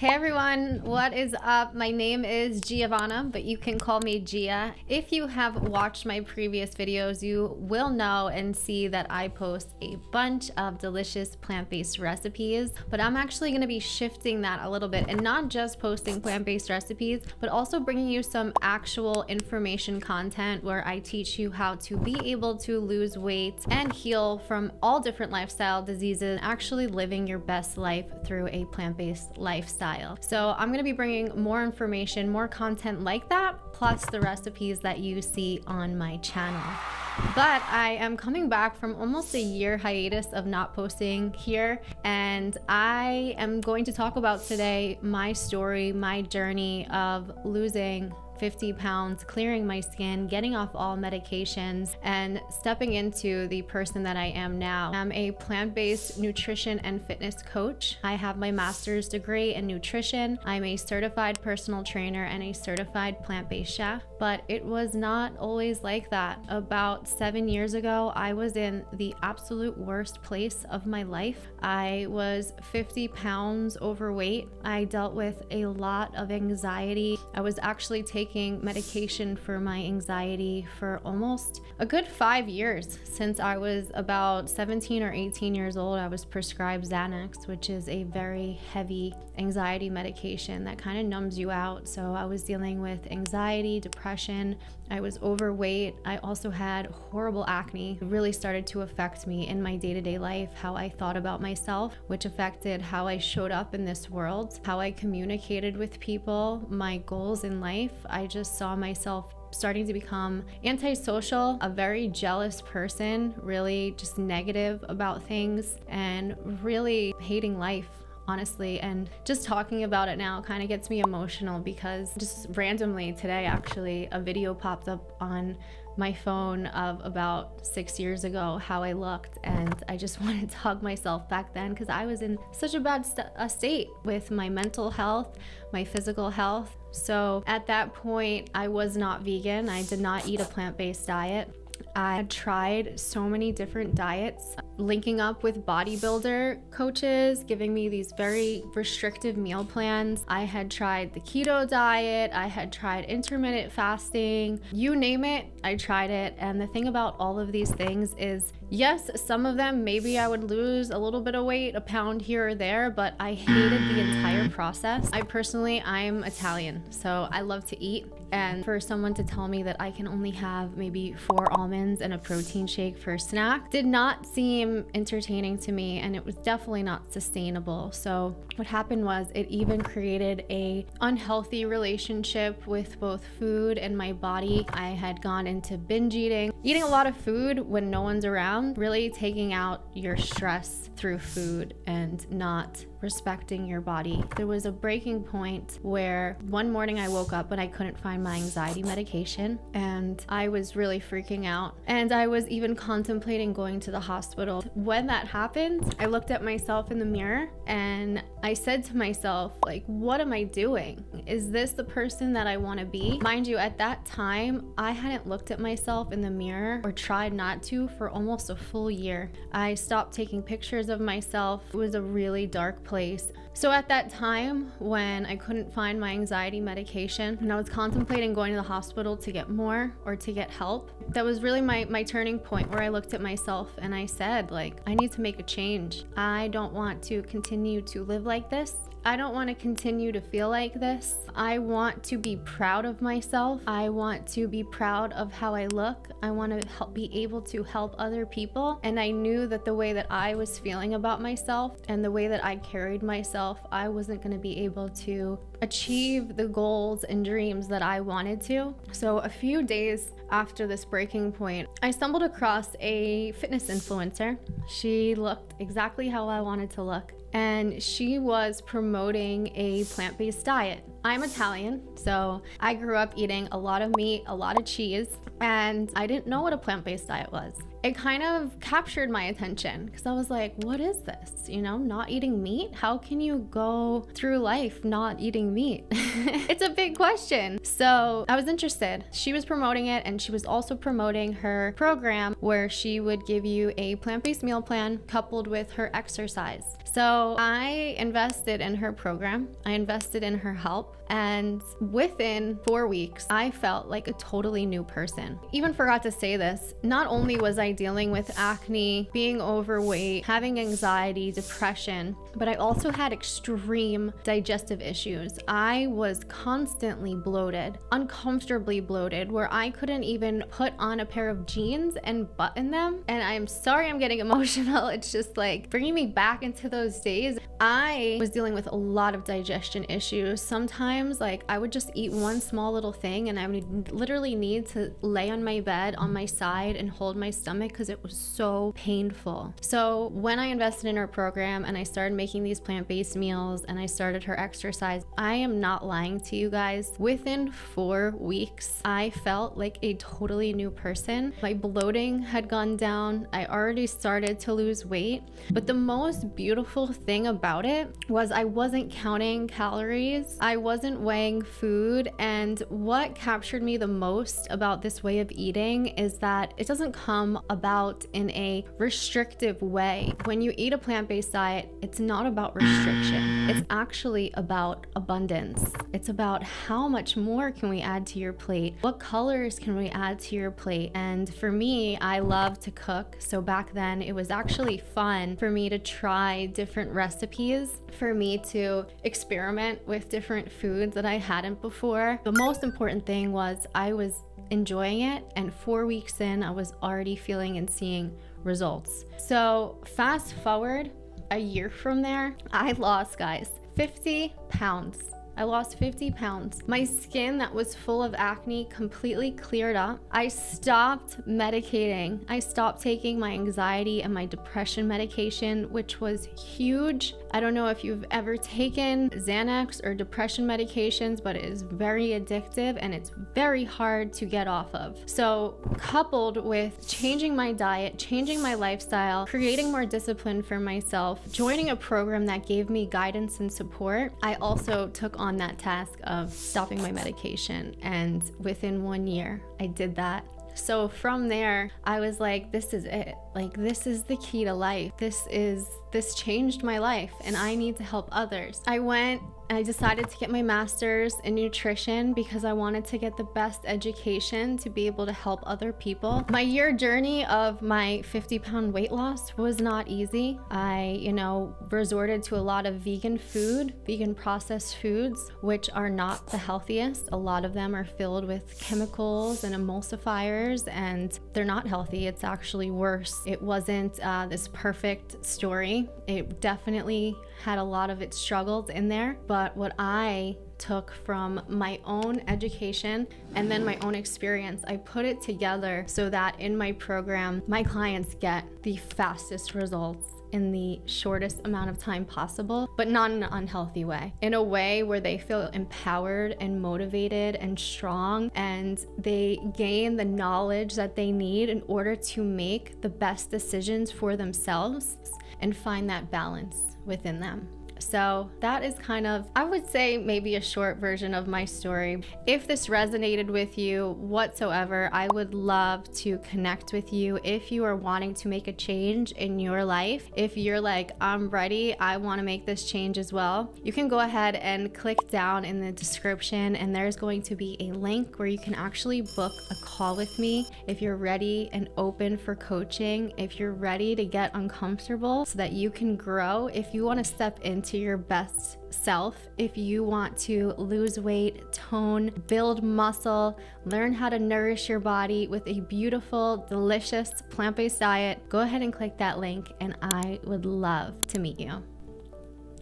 Hey everyone, what is up? My name is Giovanna, but you can call me Gia. If you have watched my previous videos, you will know and see that I post a bunch of delicious plant-based recipes, but I'm actually going to be shifting that a little bit and not just posting plant-based recipes, but also bringing you some actual information content where I teach you how to be able to lose weight and heal from all different lifestyle diseases, actually living your best life through a plant-based lifestyle. So I'm going to be bringing more information, more content like that, plus the recipes that you see on my channel. But I am coming back from almost a year hiatus of not posting here, and I am going to talk about today my story, my journey of losing 50 pounds, clearing my skin, getting off all medications, and stepping into the person that I am now. I'm a plant-based nutrition and fitness coach. I have my master's degree in nutrition. I'm a certified personal trainer and a certified plant-based chef, but it was not always like that. About 7 years ago, I was in the absolute worst place of my life. I was 50 pounds overweight. I dealt with a lot of anxiety. I was actually taking medication for my anxiety for almost a good 5 years. Since I was about 17 or 18 years old, I was prescribed Xanax, which is a very heavy anxiety medication that kind of numbs you out. So I was dealing with anxiety, depression. I was overweight. I also had horrible acne. It really started to affect me in my day-to-day life, how I thought about myself, which affected how I showed up in this world, how I communicated with people, my goals in life. I just saw myself starting to become antisocial, a very jealous person, really just negative about things, and really hating life, honestly. And just talking about it now kind of gets me emotional because just randomly today, actually, a video popped up on my phone of about 6 years ago, how I looked, and I just wanted to hug myself back then because I was in such a bad state with my mental health, my physical health. So at that point, I was not vegan. I did not eat a plant-based diet. I had tried so many different diets, linking up with bodybuilder coaches, giving me these very restrictive meal plans. I had tried the keto diet, I had tried intermittent fasting, you name it, I tried it. And the thing about all of these things is, yes, some of them, maybe I would lose a little bit of weight, a pound here or there, but I hated the entire process. I'm Italian, so I love to eat. And for someone to tell me that I can only have maybe 4 almonds and a protein shake for a snack did not seem entertaining to me, and it was definitely not sustainable. So what happened was it even created a unhealthy relationship with both food and my body. I had gone into binge eating a lot of food when no one's around, really taking out your stress through food and not respecting your body. There was a breaking point where one morning I woke up but I couldn't find my anxiety medication, and I was really freaking out, and I was even contemplating going to the hospital. When that happened, I looked at myself in the mirror and I said to myself, like, what am I doing? Is this the person that I want to be? Mind you, at that time, I hadn't looked at myself in the mirror, or tried not to, for almost a full year. I stopped taking pictures of myself. It was a really dark place. So at that time, when I couldn't find my anxiety medication and I was contemplating going to the hospital to get more or to get help, that was really my turning point, where I looked at myself and I said, like, I need to make a change. I don't want to continue to live like this. I don't want to continue to feel like this. I want to be proud of myself. I want to be proud of how I look. I want to be able to help other people. And I knew that the way that I was feeling about myself and the way that I carried myself, I wasn't going to be able to achieve the goals and dreams that I wanted to. So a few days after this breaking point, I stumbled across a fitness influencer. She looked exactly how I wanted to look, and she was promoting a plant-based diet. I'm Italian, so I grew up eating a lot of meat, a lot of cheese, and I didn't know what a plant-based diet was. it kind of captured my attention because I was like, what is this? You know, not eating meat? How can you go through life not eating meat? It's a big question. So I was interested. She was promoting it, and she was also promoting her program where she would give you a plant-based meal plan coupled with her exercise. So I invested in her program. I invested in her help. And within 4 weeks, I felt like a totally new person. Even forgot to say this. Not only was I dealing with acne, being overweight, having anxiety, depression, but I also had extreme digestive issues. I was constantly bloated, uncomfortably bloated, where I couldn't even put on a pair of jeans and button them. And I'm sorry I'm getting emotional. It's just like bringing me back into those days. I was dealing with a lot of digestion issues. Sometimes like I would just eat one small little thing and I would literally need to lay on my bed on my side and hold my stomach because it was so painful. So when I invested in her program and I started making these plant-based meals and I started her exercise, I am not lying to you guys. Within 4 weeks, I felt like a totally new person. My bloating had gone down. I already started to lose weight. But the most beautiful thing about it was I wasn't counting calories. I wasn't weighing food. And what captured me the most about this way of eating is that it doesn't come about in a restrictive way. When you eat a plant-based diet, it's not about restriction. It's actually about abundance. It's about how much more can we add to your plate? What colors can we add to your plate? And for me, I love to cook. So back then it was actually fun for me to try different recipes, for me to experiment with different foods that I hadn't before. The most important thing was I was enjoying it, and 4 weeks in, I was already feeling and seeing results. So fast forward a year from there, I lost, guys, 50 pounds. I lost 50 pounds. My skin that was full of acne completely cleared up. I stopped medicating. I stopped taking my anxiety and my depression medication, which was huge. I don't know if you've ever taken Xanax or depression medications, but it is very addictive and it's very hard to get off of. So coupled with changing my diet, changing my lifestyle, creating more discipline for myself, joining a program that gave me guidance and support, I also took on that task of stopping my medication. And within 1 year, I did that. So from there, I was like, this is it. Like, this is the key to life. This changed my life and I need to help others. I decided to get my master's in nutrition because I wanted to get the best education to be able to help other people. My year journey of my 50-pound weight loss was not easy. I, resorted to a lot of vegan food, vegan processed foods, which are not the healthiest. A lot of them are filled with chemicals and emulsifiers, and they're not healthy. It's actually worse. It wasn't this perfect story. It definitely had a lot of its struggles in there, but what I took from my own education and then my own experience, I put it together so that in my program, my clients get the fastest results in the shortest amount of time possible, but not in an unhealthy way. In a way where they feel empowered and motivated and strong, and they gain the knowledge that they need in order to make the best decisions for themselves and find that balance within them. So that is kind of, I would say, maybe a short version of my story. If this resonated with you whatsoever, I would love to connect with you. If you are wanting to make a change in your life, if you're like, I'm ready, I want to make this change as well, you can go ahead and click down in the description and there's going to be a link where you can actually book a call with me if you're ready and open for coaching, if you're ready to get uncomfortable so that you can grow, if you want to step into your best self, if you want to lose weight, tone, build muscle, learn how to nourish your body with a beautiful, delicious plant-based diet, go ahead and click that link and I would love to meet you.